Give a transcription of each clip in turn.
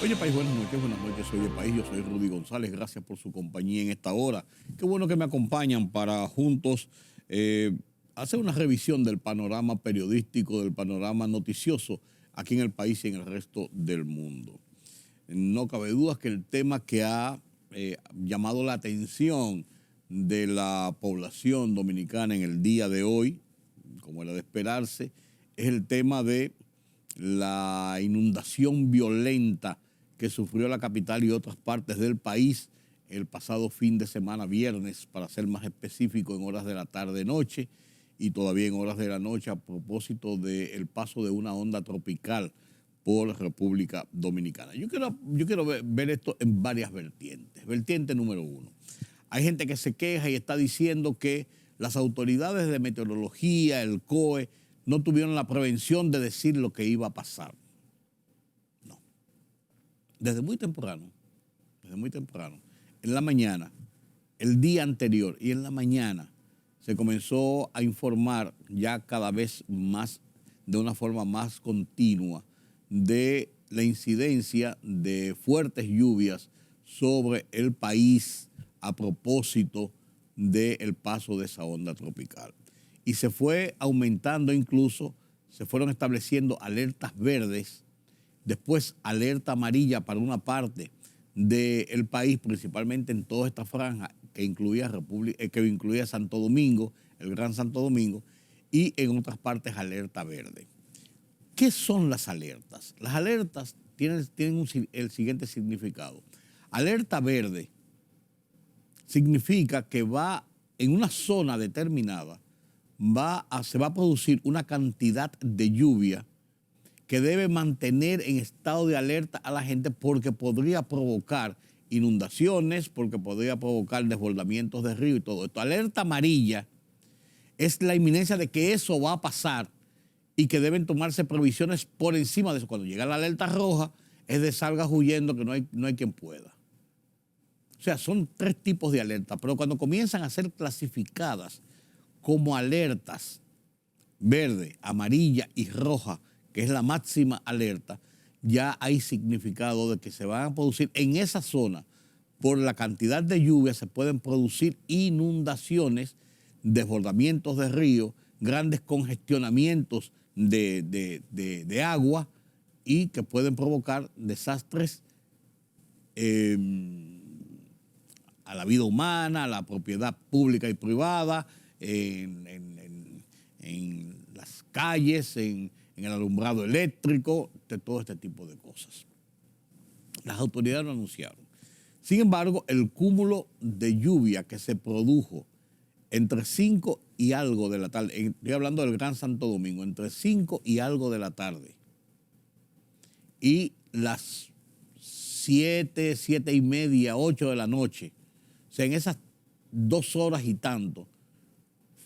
Oye, país, buenas noches, soy el país, yo soy Rudy González, gracias por su compañía en esta hora. Qué bueno que me acompañan para juntos hacer una revisión del panorama periodístico, del panorama noticioso aquí en el país y en el resto del mundo. No cabe duda que el tema que ha llamado la atención de la población dominicana en el día de hoy, como era de esperarse, es el tema de la inundación violenta que sufrió la capital y otras partes del país el pasado fin de semana, viernes, para ser más específico, en horas de la tarde-noche y todavía en horas de la noche a propósito del paso de una onda tropical por República Dominicana. Yo quiero ver esto en varias vertientes. Vertiente número uno. Hay gente que se queja y está diciendo que las autoridades de meteorología, el COE, no tuvieron la prevención de decir lo que iba a pasar. No. Desde muy temprano, en la mañana, el día anterior y en la mañana, se comenzó a informar ya cada vez más, de una forma más continua, de la incidencia de fuertes lluvias sobre el país a propósito del paso de esa onda tropical. Y se fue aumentando, incluso se fueron estableciendo alertas verdes, después alerta amarilla para una parte del país, principalmente en toda esta franja que incluía Santo Domingo, el Gran Santo Domingo, y en otras partes alerta verde. ¿Qué son las alertas? Las alertas tienen el siguiente significado. Alerta verde significa que va en una zona determinada, se va a producir una cantidad de lluvia que debe mantener en estado de alerta a la gente porque podría provocar inundaciones, porque podría provocar desbordamientos de río y todo esto. Alerta amarilla es la inminencia de que eso va a pasar y que deben tomarse previsiones por encima de eso. Cuando llega la alerta roja es de salgas huyendo, que no hay quien pueda. O sea, son tres tipos de alerta, pero cuando comienzan a ser clasificadas como alertas verde, amarilla y roja, que es la máxima alerta, ya hay significado de que se van a producir en esa zona, por la cantidad de lluvia, se pueden producir inundaciones, desbordamientos de río, grandes congestionamientos de agua y que pueden provocar desastres a la vida humana, a la propiedad pública y privada, en las calles, en el alumbrado eléctrico, de todo este tipo de cosas. Las autoridades lo anunciaron. Sin embargo, el cúmulo de lluvia que se produjo entre 5 y algo de la tarde, estoy hablando del Gran Santo Domingo, entre 5 y algo de la tarde, y las 7, 7 y media, 8 de la noche, o sea, en esas 2 horas y tanto,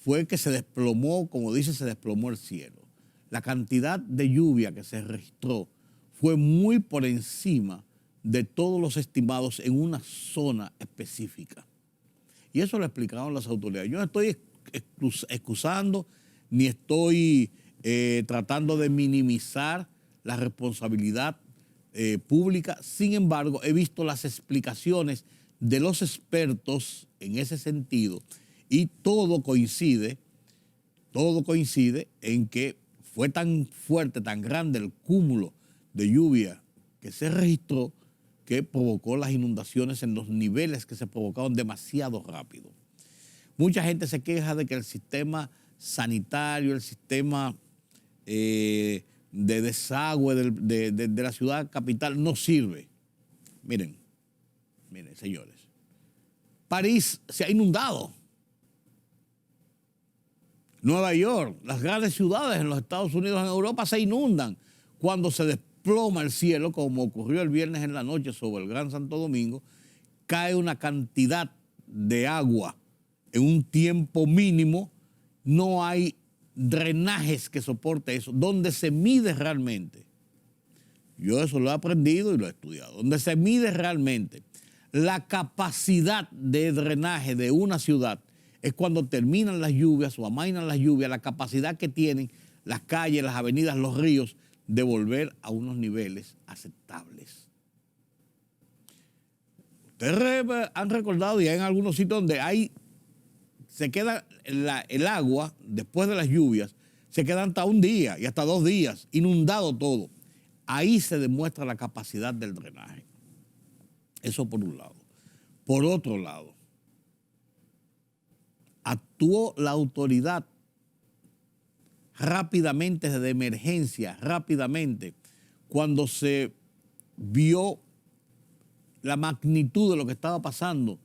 fue que se desplomó, como dice, se desplomó el cielo. La cantidad de lluvia que se registró fue muy por encima de todos los estimados en una zona específica. Y eso lo explicaron las autoridades. Yo no estoy excusando ni estoy tratando de minimizar la responsabilidad pública. Sin embargo, he visto las explicaciones de los expertos en ese sentido y todo coincide en que fue tan fuerte, tan grande el cúmulo de lluvia que se registró que provocó las inundaciones en los niveles que se provocaron demasiado rápido. Mucha gente se queja de que el sistema sanitario, el sistema de desagüe de la ciudad capital no sirve. Miren, señores, París se ha inundado. Nueva York, las grandes ciudades en los Estados Unidos, en Europa, se inundan cuando se desploma el cielo, como ocurrió el viernes en la noche sobre el Gran Santo Domingo. Cae una cantidad de agua en un tiempo mínimo, no hay drenajes que soporte eso. Donde se mide realmente, yo eso lo he aprendido y lo he estudiado, donde se mide realmente la capacidad de drenaje de una ciudad es cuando terminan las lluvias o amainan las lluvias, la capacidad que tienen las calles, las avenidas, los ríos, de volver a unos niveles aceptables. Ustedes han recordado ya en algunos sitios donde se queda el agua después de las lluvias, se queda hasta un día y hasta 2 días, inundado todo. Ahí se demuestra la capacidad del drenaje. Eso por un lado. Por otro lado, actuó la autoridad rápidamente, de emergencia, rápidamente, cuando se vio la magnitud de lo que estaba pasando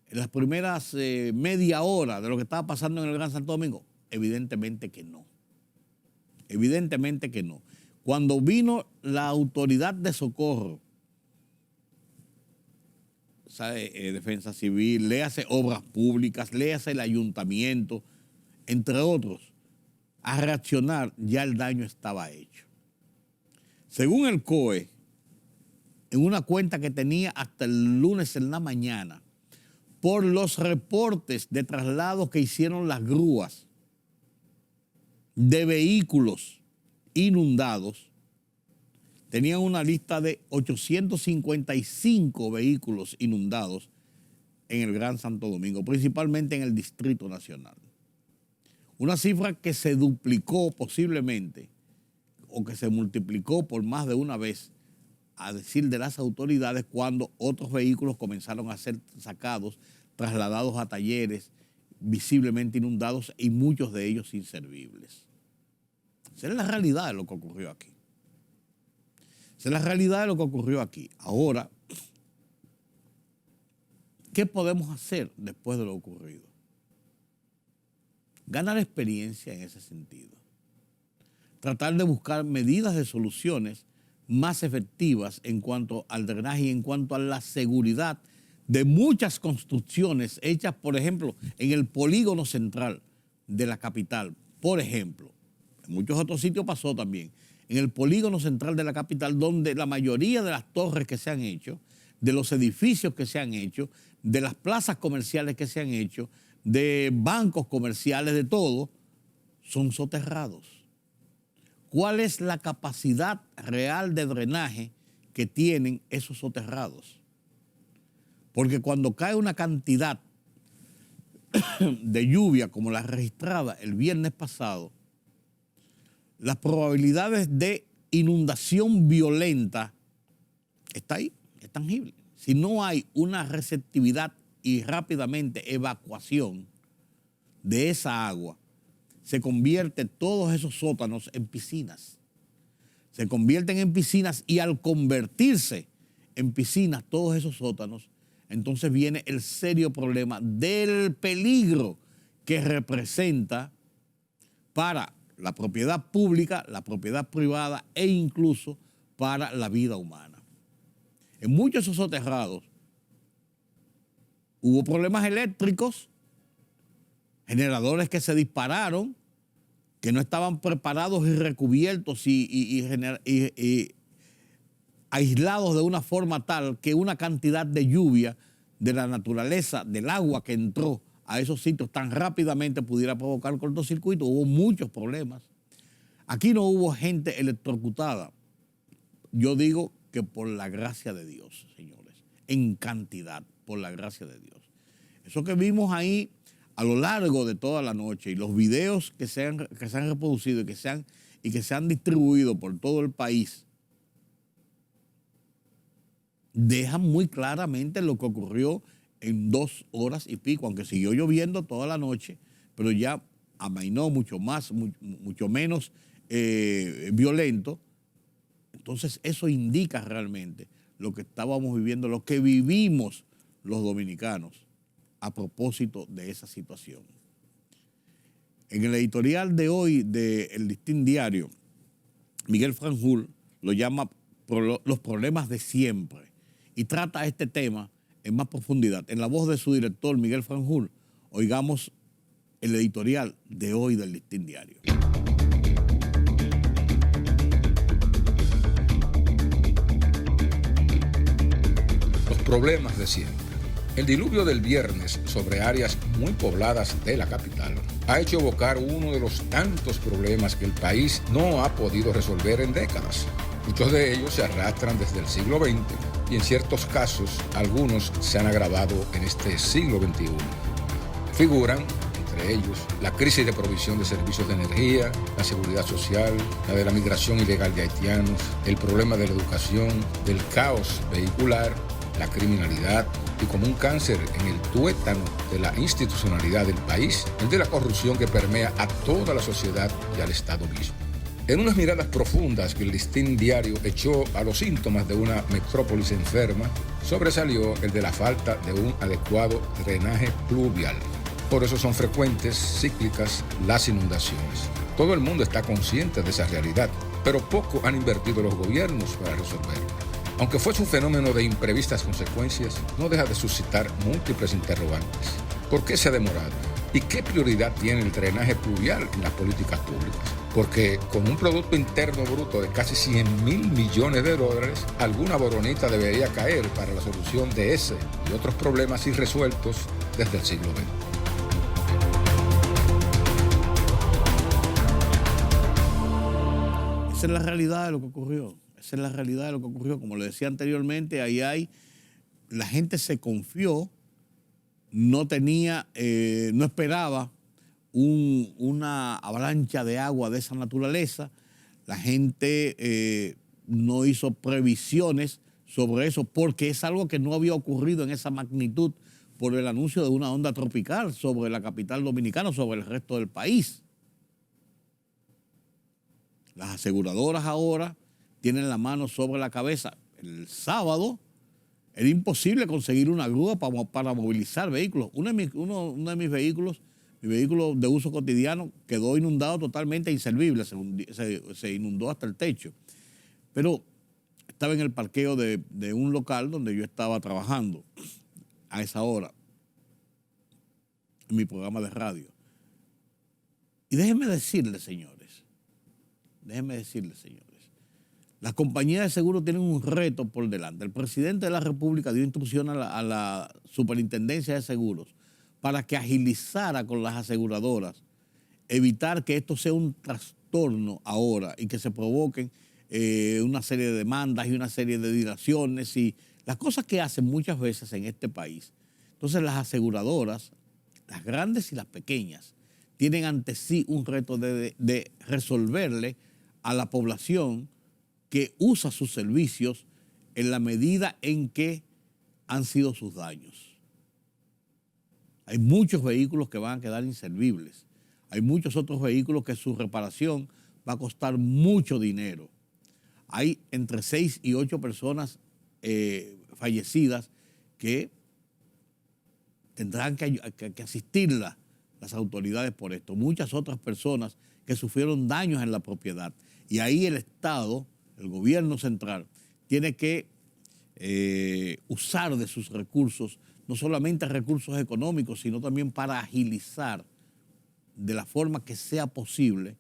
en las primeras media hora de lo que estaba pasando en el Gran Santo Domingo. Evidentemente que no. Evidentemente que no. Cuando vino la autoridad de socorro, Defensa Civil, léase Obras Públicas, léase el Ayuntamiento, entre otros, a reaccionar, ya el daño estaba hecho. Según el COE, en una cuenta que tenía hasta el lunes en la mañana, por los reportes de traslados que hicieron las grúas de vehículos inundados, tenían una lista de 855 vehículos inundados en el Gran Santo Domingo, principalmente en el Distrito Nacional. Una cifra que se duplicó posiblemente o que se multiplicó por más de una vez, a decir de las autoridades, cuando otros vehículos comenzaron a ser sacados, trasladados a talleres visiblemente inundados y muchos de ellos inservibles. Esa es la realidad de lo que ocurrió aquí. Esa es la realidad de lo que ocurrió aquí. Ahora, ¿qué podemos hacer después de lo ocurrido? Ganar experiencia en ese sentido. Tratar de buscar medidas de soluciones más efectivas en cuanto al drenaje y en cuanto a la seguridad de muchas construcciones hechas, por ejemplo, en el polígono central de la capital. Por ejemplo, en muchos otros sitios pasó también. En el polígono central de la capital, donde la mayoría de las torres que se han hecho, de los edificios que se han hecho, de las plazas comerciales que se han hecho, de bancos comerciales, de todo, son soterrados. ¿Cuál es la capacidad real de drenaje que tienen esos soterrados? Porque cuando cae una cantidad de lluvia como la registrada el viernes pasado, las probabilidades de inundación violenta está ahí, es tangible. Si no hay una receptividad y rápidamente evacuación de esa agua, se convierten todos esos sótanos en piscinas. Se convierten en piscinas y al convertirse en piscinas todos esos sótanos, entonces viene el serio problema del peligro que representa para la propiedad pública, la propiedad privada e incluso para la vida humana. En muchos de esos soterrados hubo problemas eléctricos, generadores que se dispararon, que no estaban preparados y recubiertos y aislados de una forma tal que una cantidad de lluvia de la naturaleza, del agua que entró a esos sitios tan rápidamente pudiera provocar cortocircuito. Hubo muchos problemas. Aquí no hubo gente electrocutada. Yo digo que por la gracia de Dios, señores, en cantidad, por la gracia de Dios. Eso que vimos ahí a lo largo de toda la noche y los videos que se han reproducido y que se han distribuido por todo el país, dejan muy claramente lo que ocurrió en 2 horas y pico, aunque siguió lloviendo toda la noche, pero ya amainó mucho menos violento. Entonces eso indica realmente lo que estábamos viviendo, lo que vivimos los dominicanos a propósito de esa situación. En el editorial de hoy del Listín Diario, Miguel Franjul lo llama los problemas de siempre y trata este tema en más profundidad. En la voz de su director, Miguel Franjul, oigamos el editorial de hoy del Listín Diario. Los problemas de siempre. El diluvio del viernes sobre áreas muy pobladas de la capital ha hecho evocar uno de los tantos problemas que el país no ha podido resolver en décadas. Muchos de ellos se arrastran desde el siglo XX y en ciertos casos algunos se han agravado en este siglo XXI. Figuran, entre ellos, la crisis de provisión de servicios de energía, la seguridad social, la de la migración ilegal de haitianos, el problema de la educación, del caos vehicular, la criminalidad y como un cáncer en el tuétano de la institucionalidad del país, el de la corrupción que permea a toda la sociedad y al Estado mismo. En unas miradas profundas que el Listín Diario echó a los síntomas de una metrópolis enferma, sobresalió el de la falta de un adecuado drenaje pluvial. Por eso son frecuentes, cíclicas, las inundaciones. Todo el mundo está consciente de esa realidad, pero poco han invertido los gobiernos para resolverlo. Aunque fuese un fenómeno de imprevistas consecuencias, no deja de suscitar múltiples interrogantes. ¿Por qué se ha demorado? ¿Y qué prioridad tiene el drenaje pluvial en las políticas públicas? Porque con un Producto Interno Bruto de casi 100.000 millones de dólares, alguna boronita debería caer para la solución de ese y otros problemas irresueltos desde el siglo XX. Esa es la realidad de lo que ocurrió. Esa es la realidad de lo que ocurrió. Como le decía anteriormente, la gente se confió, no esperaba una avalancha de agua de esa naturaleza. La gente no hizo previsiones sobre eso porque es algo que no había ocurrido en esa magnitud por el anuncio de una onda tropical sobre la capital dominicana, sobre el resto del país. Las aseguradoras ahora tienen la mano sobre la cabeza. El sábado era imposible conseguir una grúa para movilizar vehículos. Uno de mis vehículos, mi vehículo de uso cotidiano, quedó inundado totalmente inservible, se inundó hasta el techo. Pero estaba en el parqueo de un local donde yo estaba trabajando a esa hora, en mi programa de radio. Y déjenme decirles, señores, las compañías de seguros tienen un reto por delante. El presidente de la República dio instrucción a la Superintendencia de Seguros para que agilizara con las aseguradoras, evitar que esto sea un trastorno ahora y que se provoquen una serie de demandas y una serie de dilaciones y las cosas que hacen muchas veces en este país. Entonces las aseguradoras, las grandes y las pequeñas, tienen ante sí un reto de resolverle a la población que usa sus servicios en la medida en que han sido sus daños. Hay muchos vehículos que van a quedar inservibles. Hay muchos otros vehículos que su reparación va a costar mucho dinero. Hay entre 6 y 8 personas fallecidas que tendrán que asistirlas las autoridades por esto. Muchas otras personas que sufrieron daños en la propiedad. Y ahí el Estado, el gobierno central, tiene que usar de sus recursos, no solamente recursos económicos, sino también para agilizar de la forma que sea posible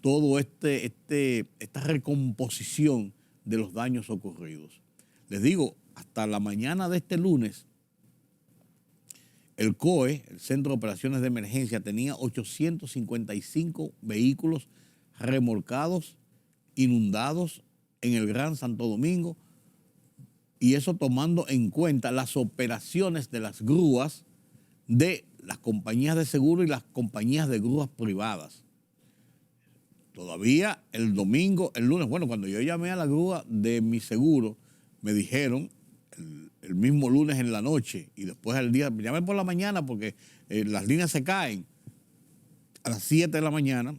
todo esta recomposición de los daños ocurridos. Les digo, hasta la mañana de este lunes, el COE, el Centro de Operaciones de Emergencia, tenía 855 vehículos remolcados, inundados en el Gran Santo Domingo, y eso tomando en cuenta las operaciones de las grúas de las compañías de seguro y las compañías de grúas privadas. Todavía el domingo, el lunes, bueno, cuando yo llamé a la grúa de mi seguro, me dijeron el mismo lunes en la noche y después el día, llamé por la mañana porque las líneas se caen. A las 7 de la mañana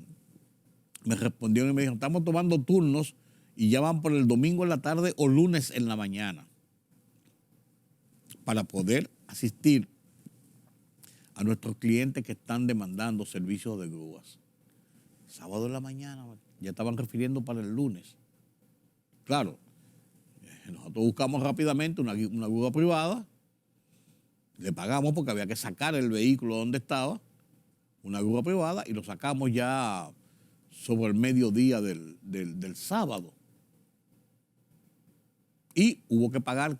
me respondieron y me dijeron, estamos tomando turnos y ya van por el domingo en la tarde o lunes en la mañana para poder asistir a nuestros clientes que están demandando servicios de grúas. Sábado en la mañana ya estaban refiriendo para el lunes. Claro, nosotros buscamos rápidamente una grúa privada, le pagamos porque había que sacar el vehículo donde estaba, una grúa privada, y lo sacamos ya sobre el mediodía del sábado. Y hubo que pagar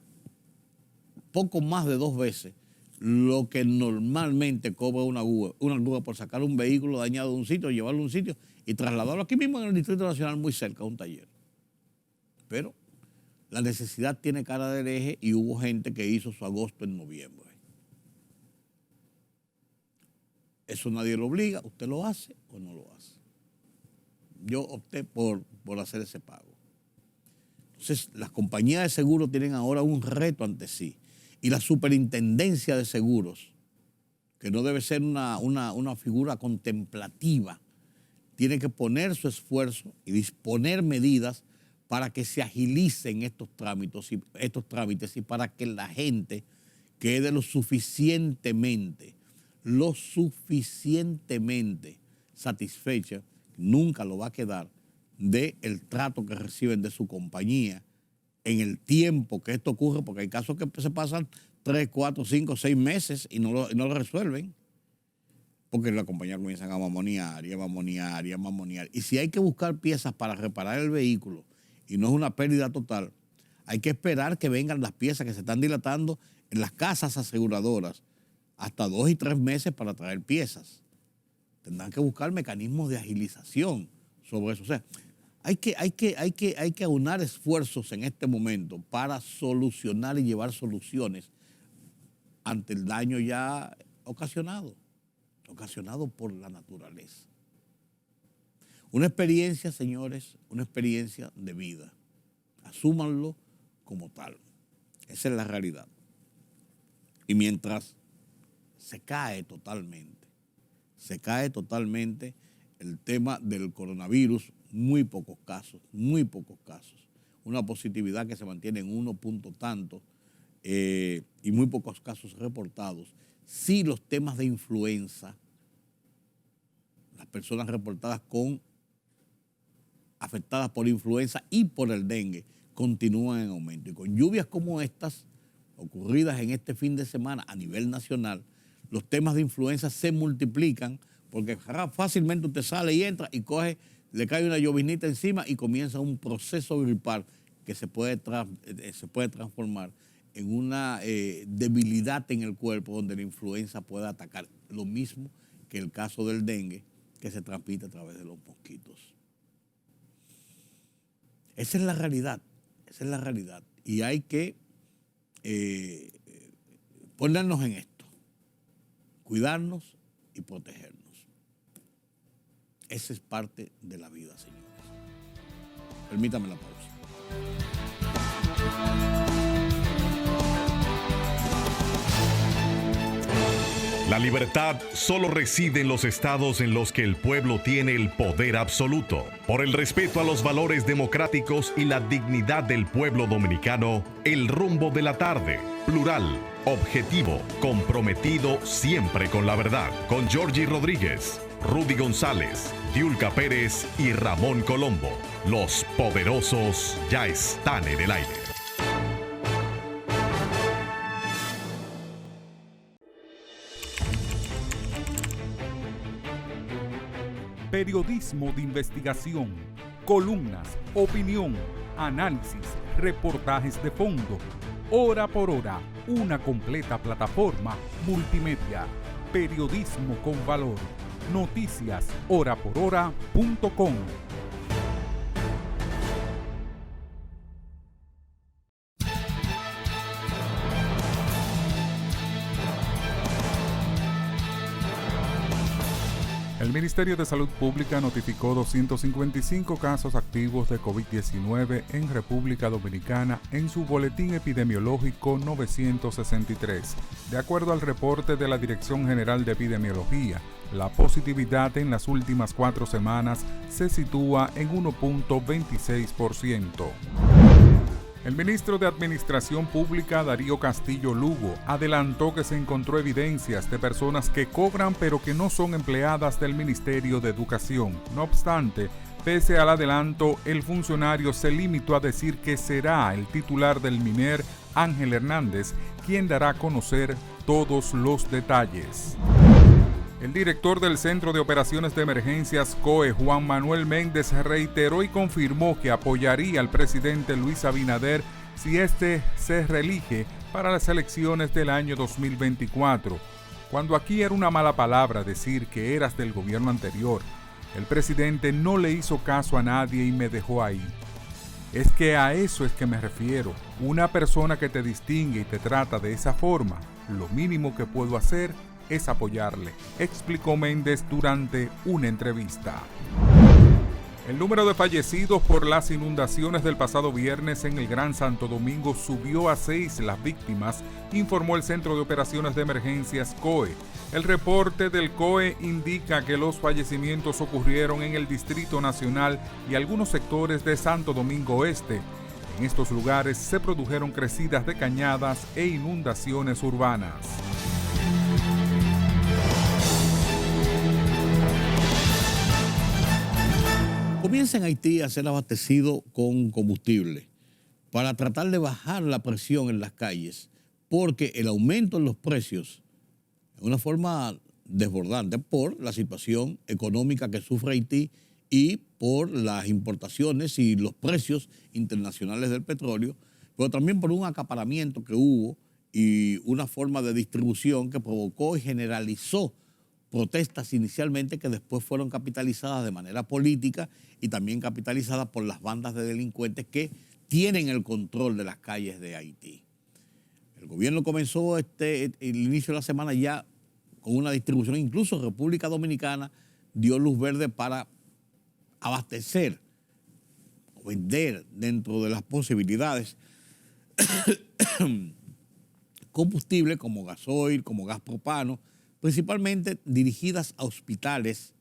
poco más de 2 veces lo que normalmente cobra una grúa por sacar un vehículo dañado de un sitio, llevarlo a un sitio y trasladarlo aquí mismo en el Distrito Nacional, muy cerca, a un taller. Pero la necesidad tiene cara de hereje y hubo gente que hizo su agosto en noviembre. Eso nadie lo obliga, usted lo hace o no lo hace. Yo opté por hacer ese pago. Entonces, las compañías de seguros tienen ahora un reto ante sí. Y la superintendencia de seguros, que no debe ser una figura contemplativa, tiene que poner su esfuerzo y disponer medidas para que se agilicen estos trámites y para que la gente quede lo suficientemente satisfecha, nunca lo va a quedar, del trato que reciben de su compañía en el tiempo que esto ocurre, porque hay casos que se pasan 3, 4, 5, 6 meses y no lo resuelven, porque la compañía comienza a mamonear. Y si hay que buscar piezas para reparar el vehículo y no es una pérdida total, hay que esperar que vengan las piezas que se están dilatando en las casas aseguradoras hasta 2 y 3 meses para traer piezas. Tendrán que buscar mecanismos de agilización sobre eso. O sea, hay que aunar esfuerzos en este momento para solucionar y llevar soluciones ante el daño ya ocasionado por la naturaleza. Una experiencia, señores, una experiencia de vida. Asúmanlo como tal. Esa es la realidad. Y mientras se cae totalmente el tema del coronavirus, muy pocos casos. Una positividad que se mantiene en 1 punto tanto y muy pocos casos reportados. Sí, los temas de influenza, las personas reportadas afectadas por influenza y por el dengue continúan en aumento. Y con lluvias como estas, ocurridas en este fin de semana a nivel nacional, los temas de influenza se multiplican porque fácilmente usted sale y entra y le cae una llovinita encima y comienza un proceso gripal que se puede transformar en una debilidad en el cuerpo donde la influenza puede atacar. Lo mismo que el caso del dengue, que se transmite a través de los mosquitos. Esa es la realidad. Y hay que ponernos en esto, cuidarnos y protegernos. Esa es parte de la vida, señores. Permítame la pausa. La libertad solo reside en los estados en los que el pueblo tiene el poder absoluto. Por el respeto a los valores democráticos y la dignidad del pueblo dominicano, El Rumbo de la Tarde, plural, objetivo, comprometido siempre con la verdad. Con Georgie Rodríguez, Rudy González, Diulca Pérez y Ramón Colombo. Los poderosos ya están en el aire. Periodismo de investigación, columnas, opinión, análisis, reportajes de fondo. Hora por hora, una completa plataforma multimedia. Periodismo con valor. Noticias horaporhora.com. El Ministerio de Salud Pública notificó 255 casos activos de COVID-19 en República Dominicana en su boletín epidemiológico 963. De acuerdo al reporte de la Dirección General de Epidemiología, la positividad en las últimas 4 semanas se sitúa en 1.26%. El ministro de Administración Pública, Darío Castillo Lugo, adelantó que se encontró evidencias de personas que cobran pero que no son empleadas del Ministerio de Educación. No obstante, pese al adelanto, el funcionario se limitó a decir que será el titular del MINER, Ángel Hernández, quien dará a conocer todos los detalles. El director del Centro de Operaciones de Emergencias COE, Juan Manuel Méndez, reiteró y confirmó que apoyaría al presidente Luis Abinader si éste se reelige para las elecciones del año 2024. Cuando aquí era una mala palabra decir que eras del gobierno anterior, el presidente no le hizo caso a nadie y me dejó ahí. Es que a eso es que me refiero. Una persona que te distingue y te trata de esa forma, lo mínimo que puedo hacer es apoyarle, explicó Méndez durante una entrevista. El número de fallecidos por las inundaciones del pasado viernes en el Gran Santo Domingo subió a 6 las víctimas, informó el Centro de Operaciones de Emergencias COE. El reporte del COE indica que los fallecimientos ocurrieron en el Distrito Nacional y algunos sectores de Santo Domingo Este. En estos lugares se produjeron crecidas de cañadas e inundaciones urbanas. Comienza en Haití a ser abastecido con combustible para tratar de bajar la presión en las calles, porque el aumento en los precios es una forma desbordante por la situación económica que sufre Haití y por las importaciones y los precios internacionales del petróleo, pero también por un acaparamiento que hubo y una forma de distribución que provocó y generalizó protestas inicialmente que después fueron capitalizadas de manera política y también capitalizadas por las bandas de delincuentes que tienen el control de las calles de Haití. El gobierno comenzó el inicio de la semana ya con una distribución, incluso República Dominicana dio luz verde para abastecer o vender dentro de las posibilidades combustible como gasoil, como gas propano, principalmente dirigidas a hospitales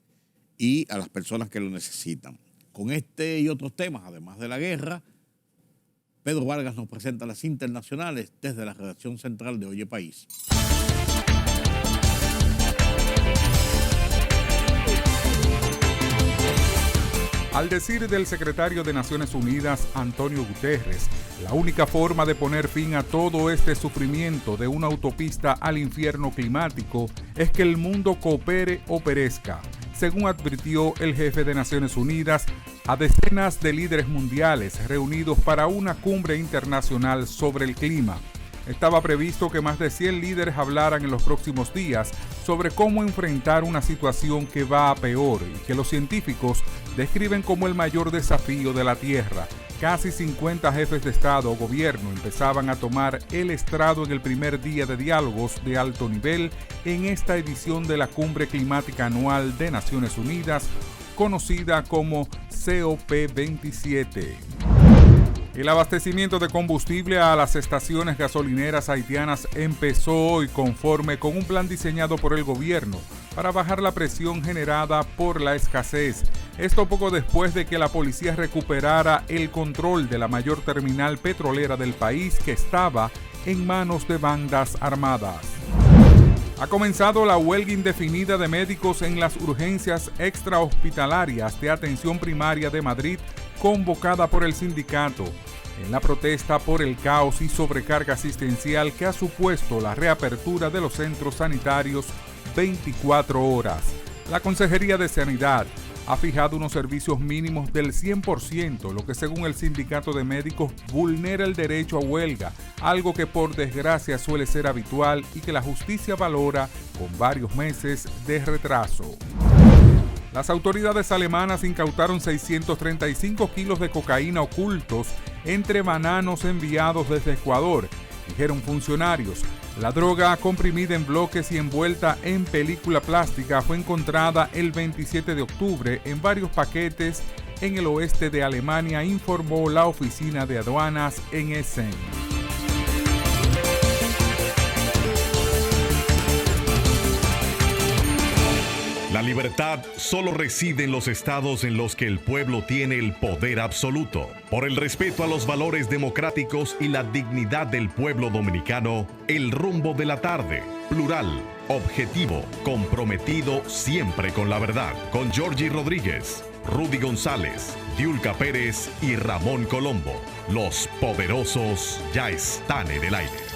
y a las personas que lo necesitan. Con este y otros temas, además de la guerra, Pedro Vargas nos presenta las internacionales desde la redacción central de Oye País. Al decir del secretario de Naciones Unidas, Antonio Guterres, la única forma de poner fin a todo este sufrimiento de una autopista al infierno climático es que el mundo coopere o perezca, según advirtió el jefe de Naciones Unidas a decenas de líderes mundiales reunidos para una cumbre internacional sobre el clima. Estaba previsto que más de 100 líderes hablaran en los próximos días sobre cómo enfrentar una situación que va a peor y que los científicos describen como el mayor desafío de la Tierra. Casi 50 jefes de Estado o gobierno empezaban a tomar el estrado en el primer día de diálogos de alto nivel en esta edición de la Cumbre Climática Anual de Naciones Unidas, conocida como COP27. El abastecimiento de combustible a las estaciones gasolineras haitianas empezó hoy conforme con un plan diseñado por el gobierno para bajar la presión generada por la escasez. Esto poco después de que la policía recuperara el control de la mayor terminal petrolera del país que estaba en manos de bandas armadas. Ha comenzado la huelga indefinida de médicos en las urgencias extrahospitalarias de atención primaria de Madrid, convocada por el sindicato, en la protesta por el caos y sobrecarga asistencial que ha supuesto la reapertura de los centros sanitarios 24 horas. La Consejería de Sanidad ha fijado unos servicios mínimos del 100%, lo que según el sindicato de médicos vulnera el derecho a huelga, algo que por desgracia suele ser habitual y que la justicia valora con varios meses de retraso. Las autoridades alemanas incautaron 635 kilos de cocaína ocultos entre bananos enviados desde Ecuador, dijeron funcionarios. La droga comprimida en bloques y envuelta en película plástica fue encontrada el 27 de octubre en varios paquetes en el oeste de Alemania, informó la oficina de aduanas en Essen. La libertad solo reside en los estados en los que el pueblo tiene el poder absoluto. Por el respeto a los valores democráticos y la dignidad del pueblo dominicano, El Rumbo de la Tarde, plural, objetivo, comprometido siempre con la verdad. Con Georgie Rodríguez, Rudy González, Diulca Pérez y Ramón Colombo. Los poderosos ya están en el aire.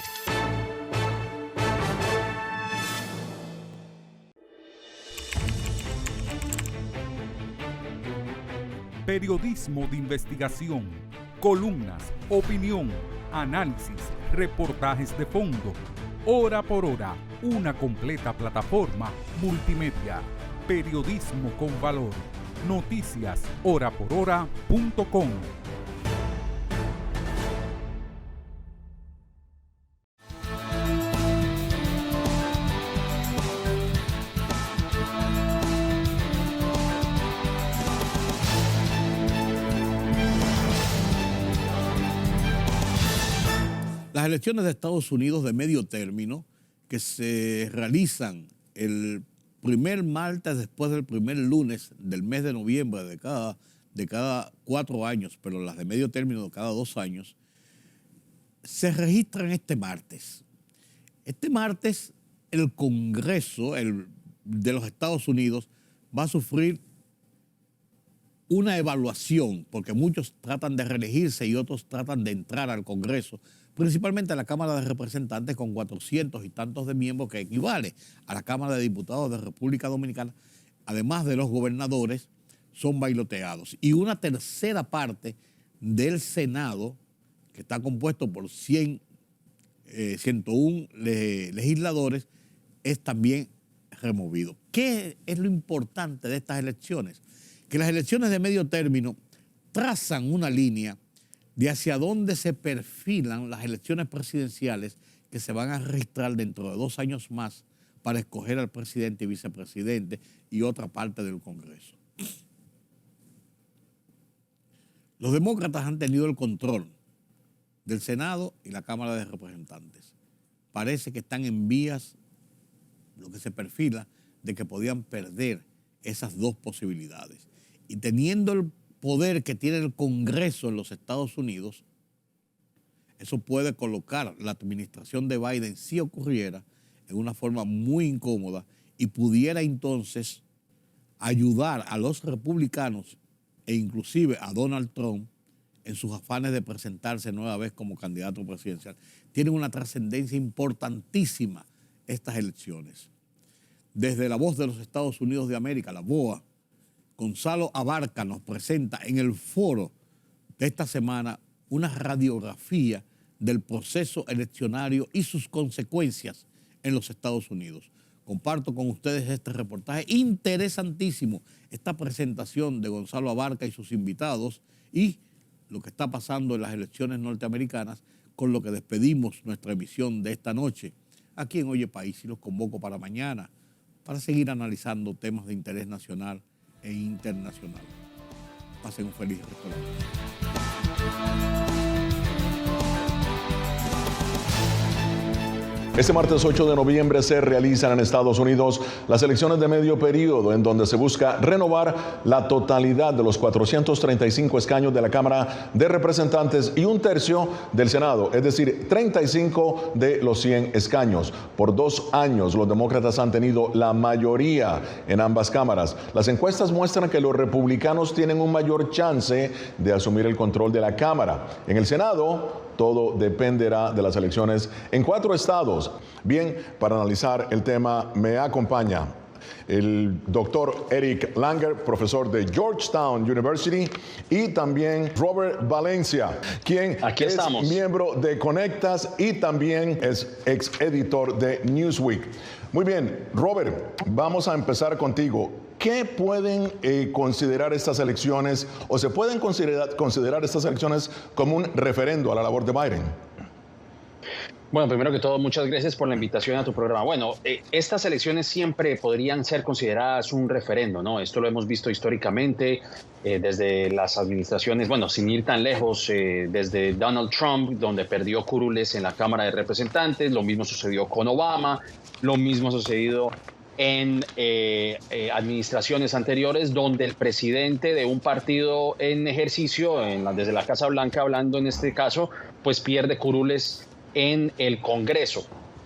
Periodismo de investigación, columnas, opinión, análisis, reportajes de fondo. Hora por hora, una completa plataforma multimedia. Periodismo con valor. Noticias horaporhora.com. Las elecciones de Estados Unidos de medio término, que se realizan el primer martes después del primer lunes del mes de noviembre de cada 4 años, pero las de medio término de cada 2 años, se registran este martes. Este martes el Congreso de los Estados Unidos va a sufrir una evaluación, porque muchos tratan de reelegirse y otros tratan de entrar al Congreso, principalmente a la Cámara de Representantes con 400 y tantos de miembros, que equivale a la Cámara de Diputados de República Dominicana, además de los gobernadores, son bailoteados. Y una tercera parte del Senado, que está compuesto por 101 legisladores, es también removido. ¿Qué es lo importante de estas elecciones? Que las elecciones de medio término trazan una línea de hacia dónde se perfilan las elecciones presidenciales que se van a registrar dentro de 2 años más para escoger al presidente y vicepresidente y otra parte del Congreso. Los demócratas han tenido el control del Senado y la Cámara de Representantes. Parece que están en vías, lo que se perfila, de que podían perder esas 2 posibilidades. Y teniendo el poder que tiene el Congreso en los Estados Unidos, eso puede colocar la administración de Biden, si ocurriera, en una forma muy incómoda y pudiera entonces ayudar a los republicanos e inclusive a Donald Trump en sus afanes de presentarse nueva vez como candidato presidencial. Tienen una trascendencia importantísima estas elecciones. Desde La Voz de los Estados Unidos de América, la VOA, Gonzalo Abarca nos presenta en el foro de esta semana una radiografía del proceso eleccionario y sus consecuencias en los Estados Unidos. Comparto con ustedes este reportaje interesantísimo, esta presentación de Gonzalo Abarca y sus invitados y lo que está pasando en las elecciones norteamericanas, con lo que despedimos nuestra emisión de esta noche aquí en Oye País, y los convoco para mañana para seguir analizando temas de interés nacional e internacional. Pasen un feliz resto de la noche. Este martes 8 de noviembre se realizan en Estados Unidos las elecciones de medio periodo, en donde se busca renovar la totalidad de los 435 escaños de la Cámara de Representantes y 1/3 del Senado, es decir, 35 de los 100 escaños. Por 2 años los demócratas han tenido la mayoría en ambas cámaras. Las encuestas muestran que los republicanos tienen un mayor chance de asumir el control de la Cámara. En el Senado, todo dependerá de las elecciones en 4 estados. Bien, para analizar el tema me acompaña el doctor Eric Langer, profesor de Georgetown University, y también Robert Valencia, quien es miembro de Conectas y también es ex editor de Newsweek. Muy bien, Robert, vamos a empezar contigo. ¿Qué pueden considerar estas elecciones, o se pueden considerar estas elecciones como un referendo a la labor de Biden? Bueno, primero que todo, muchas gracias por la invitación a tu programa. Bueno, estas elecciones siempre podrían ser consideradas un referendo, ¿no? Esto lo hemos visto históricamente desde las administraciones, bueno, sin ir tan lejos, desde Donald Trump, donde perdió curules en la Cámara de Representantes, lo mismo sucedió con Obama, lo mismo ha sucedido en administraciones anteriores, donde el presidente de un partido en ejercicio, desde la Casa Blanca hablando en este caso, pues pierde curules en el Congreso.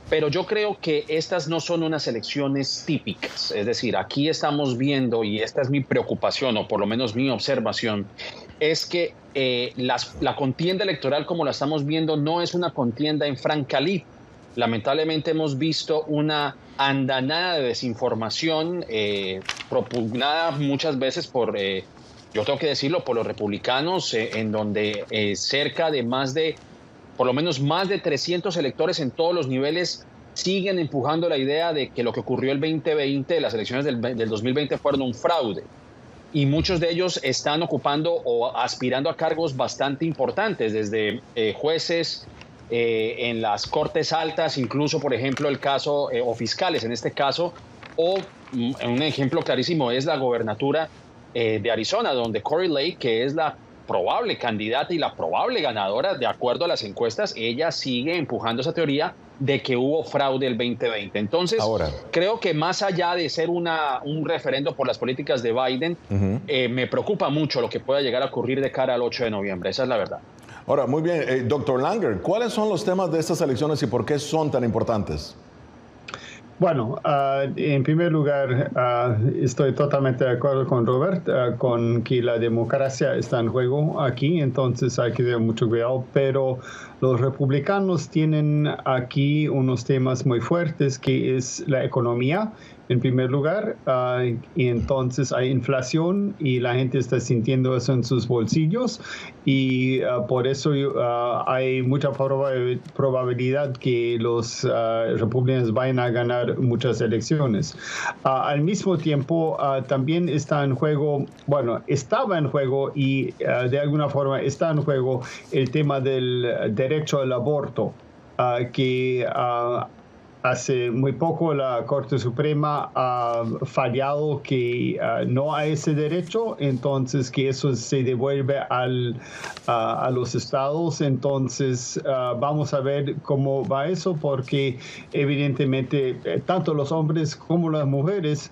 Pero yo creo que estas no son unas elecciones típicas. Es decir, aquí estamos viendo, y esta es mi preocupación, o por lo menos mi observación, es que la contienda electoral como la estamos viendo no es una contienda en franca lid. Lamentablemente hemos visto una andanada de desinformación propugnada muchas veces por, yo tengo que decirlo, por los republicanos, en donde cerca de por lo menos más de 300 electores en todos los niveles siguen empujando la idea de que lo que ocurrió el 2020, las elecciones del 2020 fueron un fraude. Y muchos de ellos están ocupando o aspirando a cargos bastante importantes, desde jueces en las cortes altas, incluso, por ejemplo, el caso, o fiscales en este caso, o un ejemplo clarísimo es la gobernatura de Arizona, donde Corey Lake, que es la probable candidata y la probable ganadora, de acuerdo a las encuestas, ella sigue empujando esa teoría de que hubo fraude el 2020. Entonces, creo que más allá de ser un referendo por las políticas de Biden, me preocupa mucho lo que pueda llegar a ocurrir de cara al 8 de noviembre. Esa es la verdad. Ahora, muy bien, doctor Langer, ¿cuáles son los temas de estas elecciones y por qué son tan importantes? Bueno, en primer lugar, estoy totalmente de acuerdo con Robert, con que la democracia está en juego aquí, entonces hay que tener mucho cuidado, pero los republicanos tienen aquí unos temas muy fuertes, que es la economía, en primer lugar, y entonces hay inflación y la gente está sintiendo eso en sus bolsillos y por eso hay mucha probabilidad que los republicanos vayan a ganar muchas elecciones. Al mismo tiempo, también está en juego, estaba en juego y de alguna forma está en juego el tema del derecho al aborto, que hace muy poco la Corte Suprema ha fallado que no hay ese derecho, entonces que eso se devuelve a los estados. Entonces vamos a ver cómo va eso, porque evidentemente tanto los hombres como las mujeres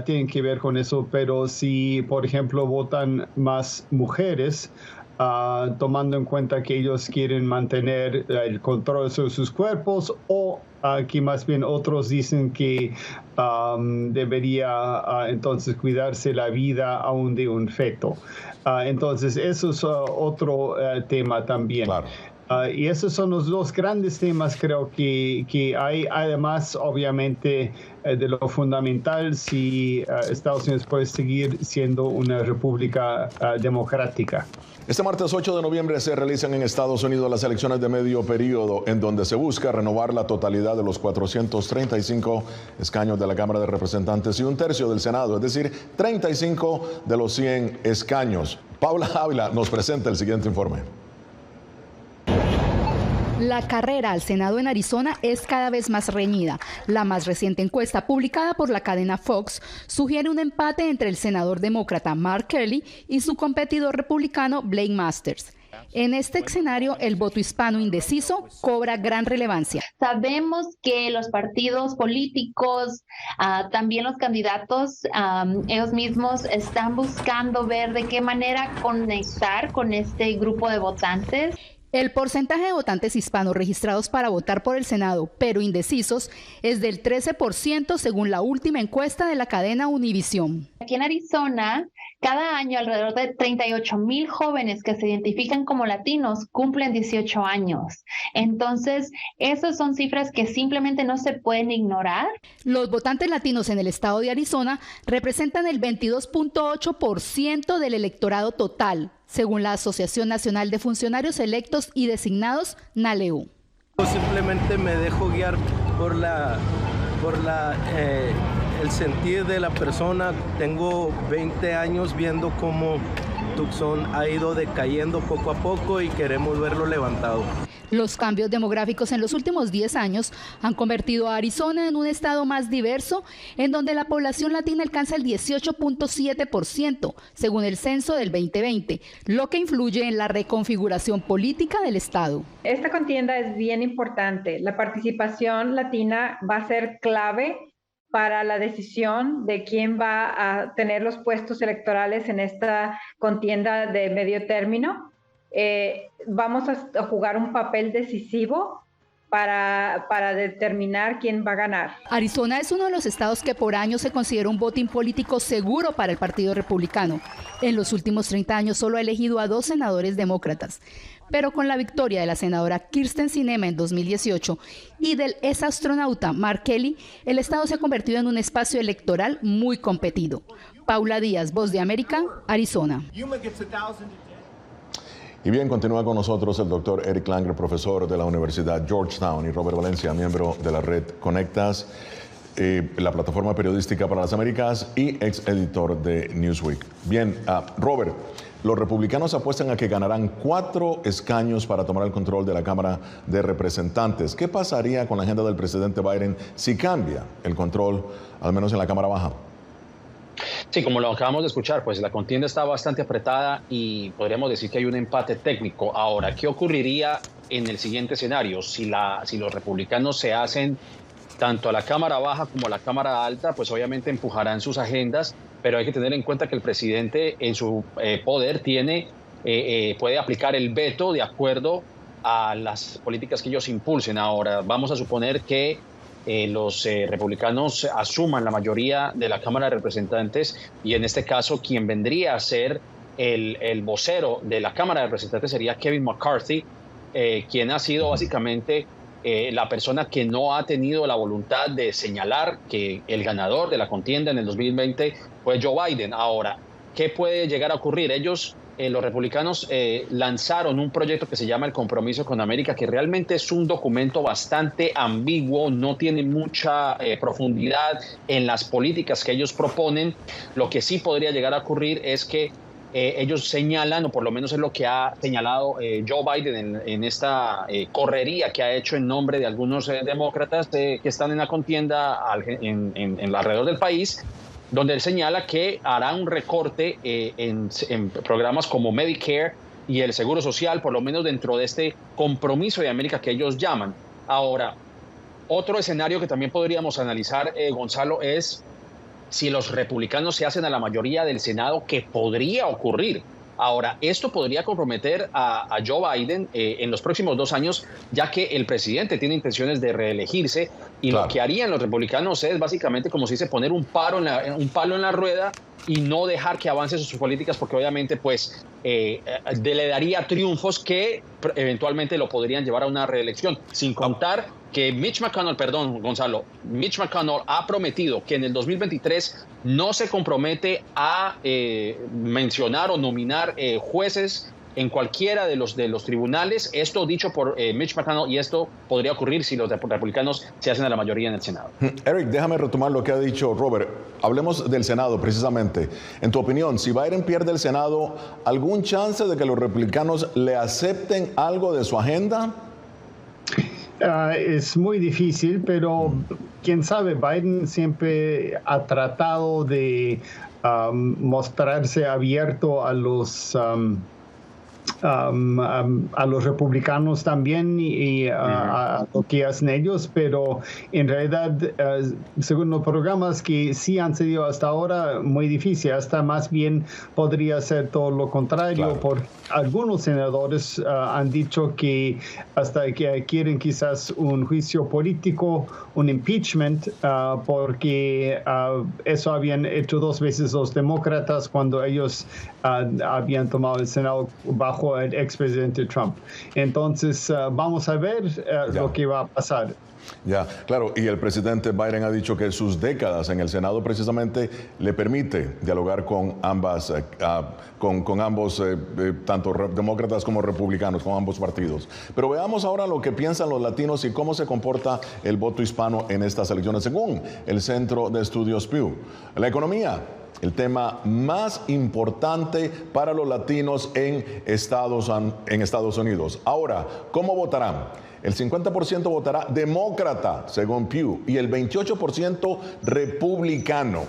tienen que ver con eso, pero si por ejemplo votan más mujeres, tomando en cuenta que ellos quieren mantener el control sobre sus cuerpos, o que más bien otros dicen que debería entonces cuidarse la vida aún de un feto. Entonces eso es otro tema también. Claro. Y esos son los dos grandes temas, creo que hay. Además, obviamente, de lo fundamental, si Estados Unidos puede seguir siendo una república democrática. Este martes 8 de noviembre se realizan en Estados Unidos las elecciones de medio periodo, en donde se busca renovar la totalidad de los 435 escaños de la Cámara de Representantes y un tercio del Senado, es decir, 35 de los 100 escaños. Paula Ávila nos presenta el siguiente informe. La carrera al Senado en Arizona es cada vez más reñida. La más reciente encuesta publicada por la cadena Fox sugiere un empate entre el senador demócrata Mark Kelly y su competidor republicano Blake Masters. En este escenario, el voto hispano indeciso cobra gran relevancia. Sabemos que los partidos políticos, también los candidatos, ellos mismos están buscando ver de qué manera conectar con este grupo de votantes. El porcentaje de votantes hispanos registrados para votar por el Senado, pero indecisos, es del 13% según la última encuesta de la cadena Univision. Aquí en Arizona, cada año alrededor de 38,000 jóvenes que se identifican como latinos cumplen 18 años. Entonces, esas son cifras que simplemente no se pueden ignorar. Los votantes latinos en el estado de Arizona representan el 22.8% del electorado total, según la Asociación Nacional de Funcionarios Electos y Designados, NALEU. Simplemente me dejo guiar por el sentir de la persona. Tengo 20 años viendo cómo Tucson ha ido decayendo poco a poco y queremos verlo levantado. Los cambios demográficos en los últimos 10 años han convertido a Arizona en un estado más diverso, en donde la población latina alcanza el 18.7%, según el censo del 2020, lo que influye en la reconfiguración política del estado. Esta contienda es bien importante. La participación latina va a ser clave para la decisión de quién va a tener los puestos electorales en esta contienda de medio término. Vamos a jugar un papel decisivo para determinar quién va a ganar. Arizona es uno de los estados que por años se considera un botín político seguro para el Partido Republicano. En los últimos 30 años solo ha elegido a 2 senadores demócratas. Pero con la victoria de la senadora Kyrsten Sinema en 2018 y del exastronauta Mark Kelly, el estado se ha convertido en un espacio electoral muy competido. Paula Díaz, Voz de América, Arizona. Y bien, continúa con nosotros el doctor Eric Langer, profesor de la Universidad Georgetown, y Robert Valencia, miembro de la red Conectas, la plataforma periodística para las Américas y ex editor de Newsweek. Bien, Robert, los republicanos apuestan a que ganarán 4 escaños para tomar el control de la Cámara de Representantes. ¿Qué pasaría con la agenda del presidente Biden si cambia el control, al menos en la Cámara Baja? Sí, como lo acabamos de escuchar, pues la contienda está bastante apretada y podríamos decir que hay un empate técnico. Ahora, ¿qué ocurriría en el siguiente escenario? Si los republicanos se hacen tanto a la Cámara Baja como a la Cámara Alta, pues obviamente empujarán sus agendas, pero hay que tener en cuenta que el presidente en su poder puede aplicar el veto de acuerdo a las políticas que ellos impulsen. Ahora, vamos a suponer que los republicanos asuman la mayoría de la Cámara de Representantes y en este caso quien vendría a ser el vocero de la Cámara de Representantes sería Kevin McCarthy, quien ha sido básicamente la persona que no ha tenido la voluntad de señalar que el ganador de la contienda en el 2020 fue Joe Biden. Ahora, ¿qué puede llegar a ocurrir? Ellos, los republicanos, lanzaron un proyecto que se llama el Compromiso con América, que realmente es un documento bastante ambiguo, no tiene mucha profundidad en las políticas que ellos proponen. Lo que sí podría llegar a ocurrir es que ellos señalan, o por lo menos es lo que ha señalado Joe Biden en esta correría que ha hecho en nombre de algunos demócratas que están en la contienda alrededor del país, donde él señala que hará un recorte en programas como Medicare y el Seguro Social, por lo menos dentro de este compromiso de América que ellos llaman. Ahora, otro escenario que también podríamos analizar, Gonzalo, es si los republicanos se hacen a la mayoría del Senado, que podría ocurrir. Ahora, esto podría comprometer a Joe Biden en los próximos 2 años, ya que el presidente tiene intenciones de reelegirse y Lo que harían los republicanos es básicamente, como se dice, poner un palo en la rueda y no dejar que avance sus políticas, porque obviamente pues le daría triunfos que eventualmente lo podrían llevar a una reelección, sin contar que Mitch McConnell ha prometido que en el 2023 no se compromete a mencionar o nominar jueces en cualquiera de los tribunales. Esto dicho por Mitch McConnell, y esto podría ocurrir si los republicanos se hacen a la mayoría en el Senado. Eric, déjame retomar lo que ha dicho Robert. Hablemos del Senado precisamente. En tu opinión, si Biden pierde el Senado, ¿algún chance de que los republicanos le acepten algo de su agenda? Es muy difícil, pero quién sabe. Biden siempre ha tratado de mostrarse abierto a los republicanos también y a lo que hacen ellos, pero en realidad, según los programas que sí han sido hasta ahora, muy difícil. Hasta más bien podría ser todo lo contrario, porque algunos senadores han dicho que hasta que quieren quizás un juicio político, un impeachment, porque eso habían hecho 2 veces los demócratas cuando ellos habían tomado el Senado bajo el expresidente Trump. Entonces, vamos a ver lo que va a pasar. Ya, claro, y el presidente Biden ha dicho que sus décadas en el Senado precisamente le permite dialogar con ambos, tanto demócratas como republicanos, con ambos partidos. Pero veamos ahora lo que piensan los latinos y cómo se comporta el voto hispano en estas elecciones, según el Centro de Estudios Pew. La economía, el tema más importante para los latinos en Estados Unidos. Ahora, ¿cómo votarán? El 50% votará demócrata, según Pew, y el 28% republicano.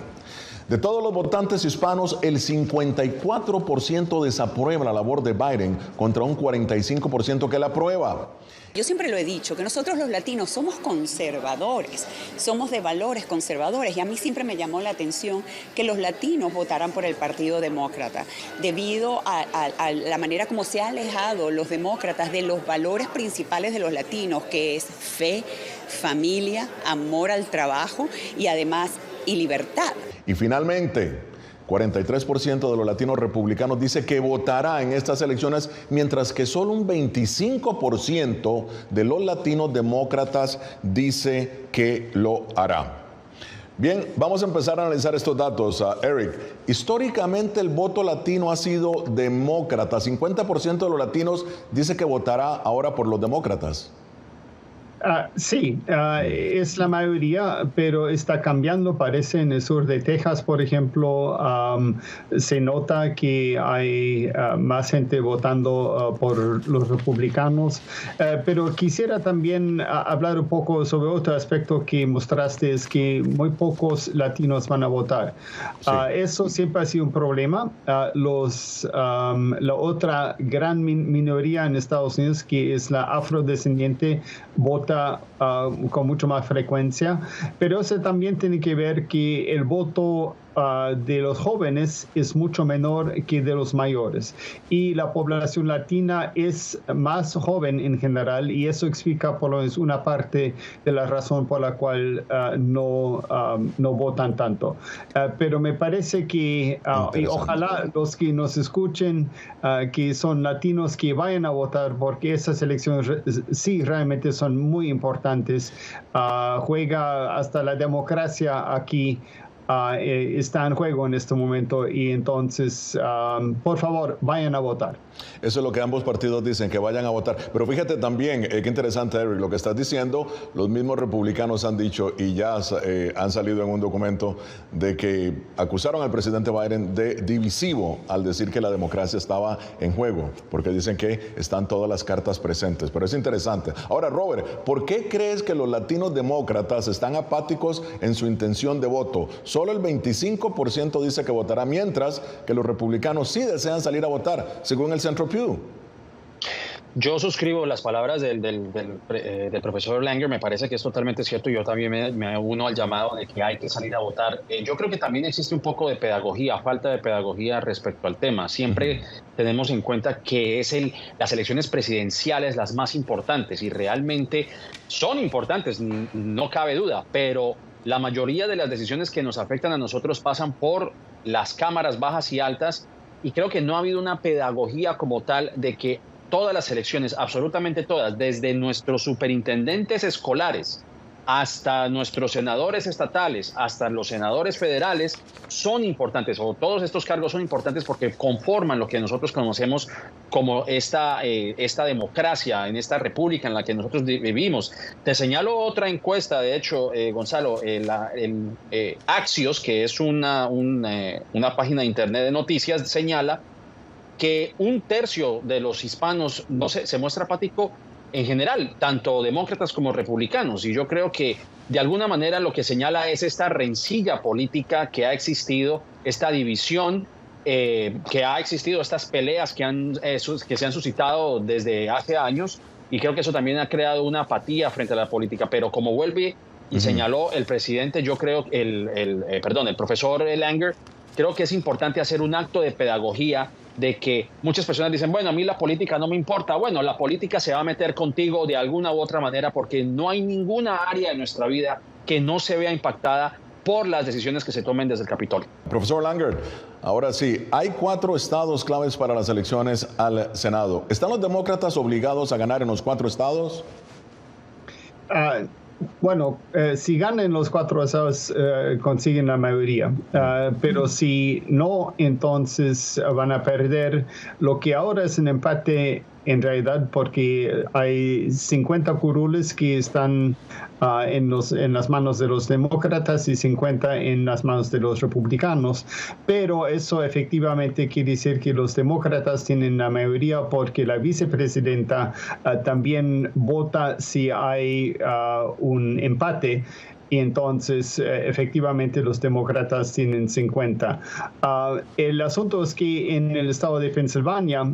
De todos los votantes hispanos, el 54% desaprueba la labor de Biden contra un 45% que la aprueba. Yo siempre lo he dicho, que nosotros los latinos somos conservadores, somos de valores conservadores, y a mí siempre me llamó la atención que los latinos votaran por el Partido Demócrata, debido a la manera como se han alejado los demócratas de los valores principales de los latinos, que es fe, familia, amor al trabajo y además libertad. Y finalmente, 43% de los latinos republicanos dice que votará en estas elecciones, mientras que solo un 25% de los latinos demócratas dice que lo hará. Bien, vamos a empezar a analizar estos datos. Eric, históricamente el voto latino ha sido demócrata. 50% de los latinos dice que votará ahora por los demócratas. Sí, es la mayoría, pero está cambiando, parece, en el sur de Texas, por ejemplo. Se nota que hay más gente votando por los republicanos, pero quisiera también hablar un poco sobre otro aspecto que mostraste, es que muy pocos latinos van a votar. Sí. Eso siempre ha sido un problema. La otra gran minoría en Estados Unidos, que es la afrodescendiente, vota con mucho más frecuencia, pero eso también tiene que ver que el voto de los jóvenes es mucho menor que de los mayores, y la población latina es más joven en general, y eso explica por lo menos una parte de la razón por la cual no votan tanto. Pero me parece que y ojalá los que nos escuchen que son latinos, que vayan a votar, porque esas elecciones sí realmente son muy importantes. Juega hasta la democracia aquí. Está en juego en este momento, y entonces, por favor, vayan a votar. Eso es lo que ambos partidos dicen, que vayan a votar. Pero fíjate también, qué interesante, Eric, lo que estás diciendo. Los mismos republicanos han dicho, y ya han salido en un documento, de que acusaron al presidente Biden de divisivo al decir que la democracia estaba en juego, porque dicen que están todas las cartas presentes. Pero es interesante. Ahora, Robert, ¿por qué crees que los latinos demócratas están apáticos en su intención de voto? Solo el 25% dice que votará, mientras que los republicanos sí desean salir a votar, según el Centro Pew. Yo suscribo las palabras del profesor Langer. Me parece que es totalmente cierto. Yo también me uno al llamado de que hay que salir a votar. Yo creo que también existe un poco de pedagogía, falta de pedagogía respecto al tema. Siempre tenemos en cuenta que las elecciones presidenciales las más importantes, y realmente son importantes, no cabe duda, pero la mayoría de las decisiones que nos afectan a nosotros pasan por las cámaras bajas y altas, y creo que no ha habido una pedagogía como tal de que todas las elecciones, absolutamente todas, desde nuestros superintendentes escolares hasta nuestros senadores estatales, hasta los senadores federales, son importantes, o todos estos cargos son importantes porque conforman lo que nosotros conocemos como esta democracia, en esta república en la que nosotros vivimos. Te señalo otra encuesta, de hecho, Gonzalo, Axios, que es una página de internet de noticias, señala que 1/3 de los hispanos se muestra apático en general, tanto demócratas como republicanos, y yo creo que de alguna manera lo que señala es esta rencilla política que ha existido, esta división que ha existido, estas peleas que se han suscitado desde hace años, y creo que eso también ha creado una apatía frente a la política. Pero como vuelve y señaló el presidente, yo creo, el profesor Langer, creo que es importante hacer un acto de pedagogía, de que muchas personas dicen, bueno, a mí la política no me importa. Bueno, la política se va a meter contigo de alguna u otra manera, porque no hay ninguna área de nuestra vida que no se vea impactada por las decisiones que se tomen desde el Capitolio. Profesor Langer, ahora sí, hay 4 estados claves para las elecciones al Senado. ¿Están los demócratas obligados a ganar en los 4 estados? Bueno, si ganan los 4 estados, consiguen la mayoría. Pero si no, entonces van a perder. Lo que ahora es un empate en realidad, porque hay 50 curules que están en las manos de los demócratas y 50 en las manos de los republicanos. Pero eso efectivamente quiere decir que los demócratas tienen la mayoría, porque la vicepresidenta también vota si hay un empate. Y entonces, efectivamente, los demócratas tienen 50. El asunto es que en el estado de Pensilvania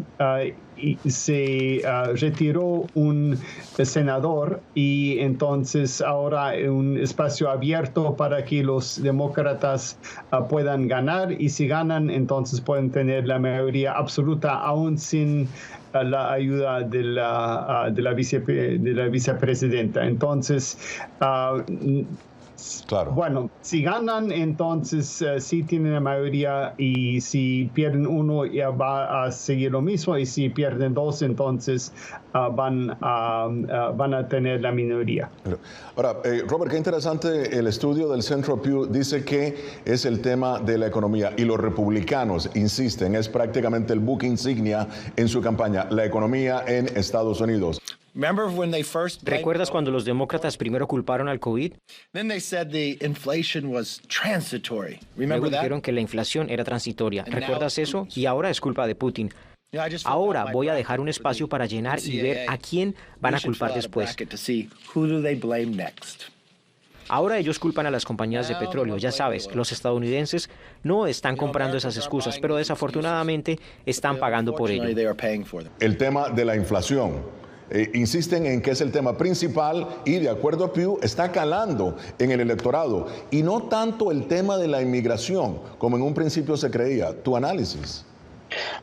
se retiró un senador, y entonces ahora hay un espacio abierto para que los demócratas puedan ganar, y si ganan, entonces pueden tener la mayoría absoluta, aún sin la ayuda de la vicepresidenta. Entonces, claro. Bueno, si ganan, entonces sí tienen la mayoría, y si pierden uno, ya va a seguir lo mismo, y si pierden 2, entonces van a tener la minoría. Ahora, Robert, qué interesante el estudio del Centro Pew. Dice que es el tema de la economía, y los republicanos insisten, es prácticamente el buque insignia en su campaña, la economía en Estados Unidos. ¿Recuerdas cuando los demócratas primero culparon al COVID? Luego dijeron que la inflación era transitoria. ¿Recuerdas eso? Y ahora es culpa de Putin. Ahora voy a dejar un espacio para llenar y ver a quién van a culpar después. Ahora ellos culpan a las compañías de petróleo. Ya sabes, los estadounidenses no están comprando esas excusas, pero desafortunadamente están pagando por ello. El tema de la inflación. Insisten en que es el tema principal y, de acuerdo a Pew, está calando en el electorado. Y no tanto el tema de la inmigración, como en un principio se creía. ¿Tu análisis?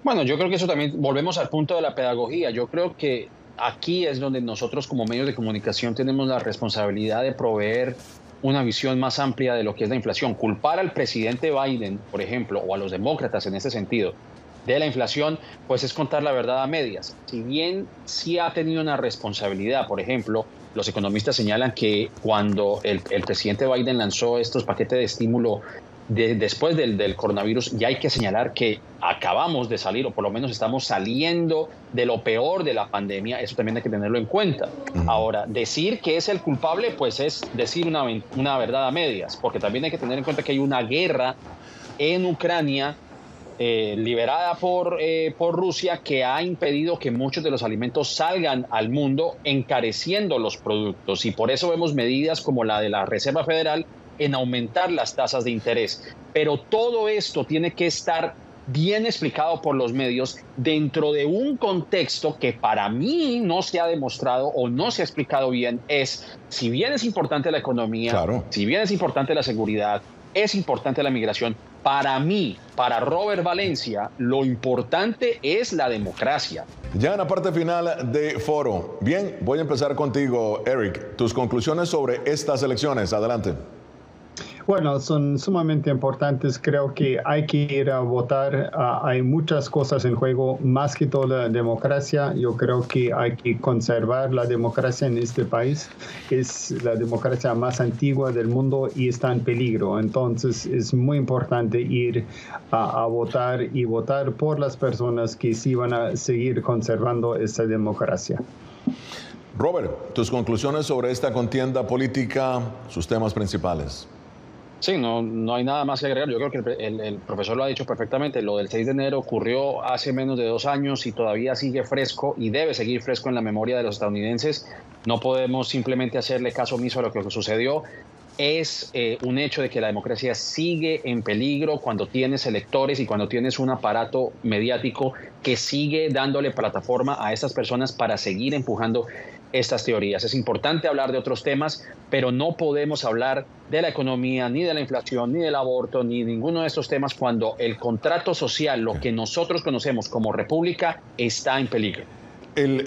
Bueno, yo creo que eso también, volvemos al punto de la pedagogía. Yo creo que aquí es donde nosotros como medios de comunicación tenemos la responsabilidad de proveer una visión más amplia de lo que es la inflación. Culpar al presidente Biden, por ejemplo, o a los demócratas en este sentido, de la inflación, pues es contar la verdad a medias. Si bien sí ha tenido una responsabilidad, por ejemplo, los economistas señalan que cuando el presidente Biden lanzó estos paquetes de estímulo después del coronavirus, ya hay que señalar que acabamos de salir, o por lo menos estamos saliendo de lo peor de la pandemia. Eso también hay que tenerlo en cuenta. Ahora, decir que es el culpable, pues es decir una verdad a medias, porque también hay que tener en cuenta que hay una guerra en Ucrania liderada por Rusia, que ha impedido que muchos de los alimentos salgan al mundo, encareciendo los productos. Y por eso vemos medidas como la de la Reserva Federal en aumentar las tasas de interés. Pero todo esto tiene que estar bien explicado por los medios dentro de un contexto que para mí no se ha demostrado o no se ha explicado bien. Si bien es importante la economía, claro, si bien es importante la seguridad, es importante la migración, para mí, para Robert Valencia, lo importante es la democracia. Ya en la parte final de Foro. Bien, voy a empezar contigo, Eric. Tus conclusiones sobre estas elecciones. Adelante. Bueno, son sumamente importantes. Creo que hay que ir a votar. Hay muchas cosas en juego, más que todo la democracia. Yo creo que hay que conservar la democracia en este país. Es la democracia más antigua del mundo y está en peligro. Entonces es muy importante ir a votar y votar por las personas que sí van a seguir conservando esta democracia. Robert, tus conclusiones sobre esta contienda política, sus temas principales. Sí, no hay nada más que agregar. Yo creo que el profesor lo ha dicho perfectamente. Lo del 6 de enero ocurrió hace menos de 2 años y todavía sigue fresco y debe seguir fresco en la memoria de los estadounidenses. No podemos simplemente hacerle caso omiso a lo que sucedió. Es un hecho de que la democracia sigue en peligro cuando tienes electores y cuando tienes un aparato mediático que sigue dándole plataforma a estas personas para seguir empujando estas teorías. Es importante hablar de otros temas, pero no podemos hablar de la economía, ni de la inflación, ni del aborto, ni ninguno de estos temas cuando el contrato social, lo que nosotros conocemos como república, está en peligro.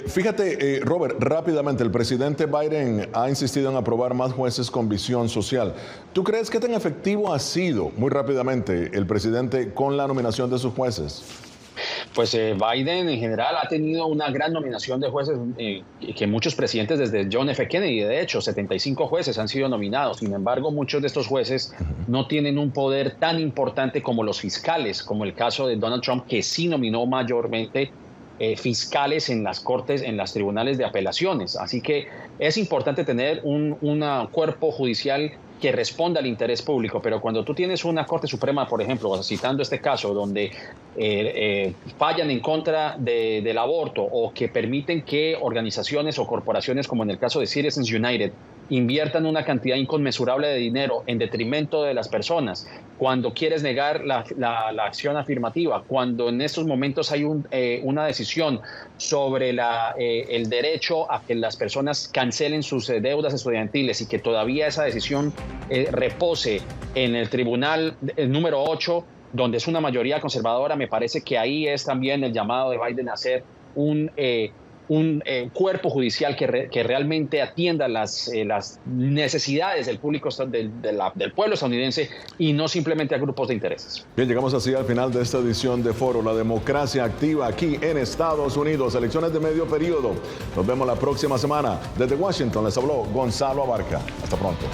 Fíjate, Robert, rápidamente, el presidente Biden ha insistido en aprobar más jueces con visión social. ¿Tú crees que tan efectivo ha sido, muy rápidamente, el presidente con la nominación de sus jueces? Pues Biden en general ha tenido una gran nominación de jueces que muchos presidentes desde John F. Kennedy, de hecho, 75 jueces han sido nominados. Sin embargo, muchos de estos jueces no tienen un poder tan importante como los fiscales, como el caso de Donald Trump, que sí nominó mayormente fiscales en las cortes, en los tribunales de apelaciones. Así que es importante tener un cuerpo judicial que responda al interés público, pero cuando tú tienes una Corte Suprema, por ejemplo, citando este caso, donde fallan en contra del aborto o que permiten que organizaciones o corporaciones, como en el caso de Citizens United, inviertan una cantidad inconmensurable de dinero en detrimento de las personas, cuando quieres negar la acción afirmativa, cuando en estos momentos hay una decisión sobre el derecho a que las personas cancelen sus deudas estudiantiles y que todavía esa decisión repose en el tribunal número 8, donde es una mayoría conservadora, me parece que ahí es también el llamado de Biden a hacer un cuerpo judicial que realmente atienda las necesidades del público del pueblo estadounidense y no simplemente a grupos de intereses. Bien, llegamos así al final de esta edición de Foro, la democracia activa aquí en Estados Unidos, elecciones de medio periodo. Nos vemos la próxima semana. Desde Washington les habló Gonzalo Abarca. Hasta pronto.